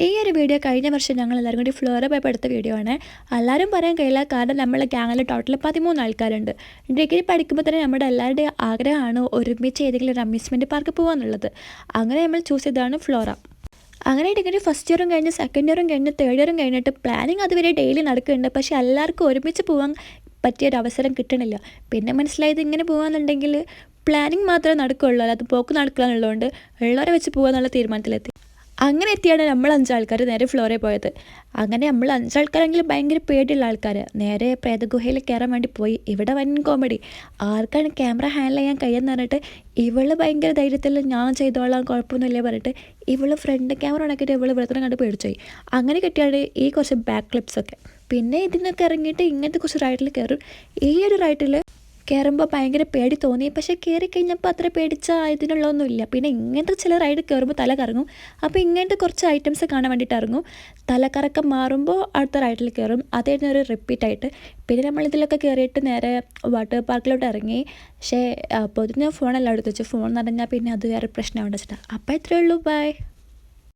ഈ ഒരു വീഡിയോ കഴിഞ്ഞ വർഷം ഞങ്ങൾ എല്ലാവരും കൂടി ഫ്ലോറിൽ പോയപ്പോൾ എടുത്ത വീഡിയോ ആണ്. എല്ലാവരും പറയാൻ കഴിയില്ല, കാരണം നമ്മളെ ഗ്യാങ്ങിൽ ടോട്ടൽ 13 ആൾക്കാരുണ്ട്. ഡിഗ്രി പഠിക്കുമ്പോൾ തന്നെ നമ്മുടെ എല്ലാവരുടെയും ആഗ്രഹമാണ് ഒരുമിച്ച് ഏതെങ്കിലും ഒരു അമ്യൂസ്മെൻറ്റ് പാർക്ക് പോകാന്നുള്ളത്. അങ്ങനെ നമ്മൾ ചൂസ് ചെയ്തതാണ് ഫ്ലോറ. അങ്ങനെ ഡിഗ്രി ഫസ്റ്റ് ഇയറും കഴിഞ്ഞ് സെക്കൻഡ് ഇയറും കഴിഞ്ഞ് തേർഡ് ഇയറും കഴിഞ്ഞിട്ട് പ്ലാനിങ് അതുവരെ ഡെയിലി നടക്കുന്നുണ്ട്. പക്ഷേ എല്ലാവർക്കും ഒരുമിച്ച് പോകാൻ പറ്റിയൊരു അവസരം കിട്ടണില്ല. പിന്നെ മനസ്സിലായത് ഇങ്ങനെ പോകാമെന്നുണ്ടെങ്കിൽ പ്ലാനിങ് മാത്രമേ നടക്കുകയുള്ളൂ, അത് പോക്ക് നടക്കുക എന്നുള്ളതുകൊണ്ട് ഉള്ളവരെ വെച്ച് പോകാമെന്നുള്ള തീരുമാനത്തിലെത്തി. അങ്ങനെ എത്തിയാണ് നമ്മൾ 5 ആൾക്കാർ നേരെ ഫ്ലോറിൽ പോയത്. അങ്ങനെ നമ്മൾ 5 ആൾക്കാരെങ്കിലും ഭയങ്കര പേടിയുള്ള ആൾക്കാർ നേരെ പ്രേതഗുഹയിൽ കയറാൻ വേണ്ടി പോയി. ഇവിടെ വൻ കോമഡി, ആർക്കാണ് ക്യാമറ ഹാൻഡിൽ ചെയ്യാൻ കഴിയുമെന്ന് പറഞ്ഞിട്ട് ഇവള് ഭയങ്കര ധൈര്യത്തിൽ ഞാൻ ചെയ്തോളാം കുഴപ്പമൊന്നുമില്ല പറഞ്ഞിട്ട് ഇവള് ഫ്രണ്ട് ക്യാമറ ഉണക്കിയിട്ട് ഇവള് വെറുതെ കണ്ട് പേടിച്ചുപോയി. അങ്ങനെ കിട്ടിയാണ് ഈ കുറച്ച് ബാക്ക് ക്ലിപ്സൊക്കെ. പിന്നെ ഇതിനൊക്കെ ഇറങ്ങിയിട്ട് ഇങ്ങനത്തെ കുറച്ച് റൈഡിൽ കയറും. ഈ ഒരു റൈഡിൽ കയറുമ്പോൾ ഭയങ്കര പേടി തോന്നി, പക്ഷേ കയറി കഴിഞ്ഞപ്പോൾ അത്ര പേടിച്ച ഇതിനുള്ളതൊന്നുമില്ല. പിന്നെ ഇങ്ങനത്തെ ചില റൈഡ് കയറുമ്പോൾ തല കറങ്ങും. അപ്പോൾ ഇങ്ങനത്തെ കുറച്ച് ഐറ്റംസ് കാണാൻ വേണ്ടിയിട്ട് ഇറങ്ങും. തലക്കറക്കം മാറുമ്പോൾ അടുത്ത റൈഡിൽ കയറും. അതായിരുന്നു ഒരു റിപ്പീറ്റായിട്ട്. പിന്നെ നമ്മളിതിലൊക്കെ കയറിയിട്ട് നേരെ വാട്ടർ പാർക്കിലോട്ട് ഇറങ്ങി. പക്ഷേ അപ്പോൾ ഇതിന് ഫോണെല്ലാം എടുത്ത് വെച്ചു. ഫോൺ നിറഞ്ഞാൽ പിന്നെ അത് വേറെ പ്രശ്നമാണെന്ന് വെച്ചിട്ടാണ്. അപ്പോൾ ഇത്രയേ ഉള്ളൂ, ബൈ.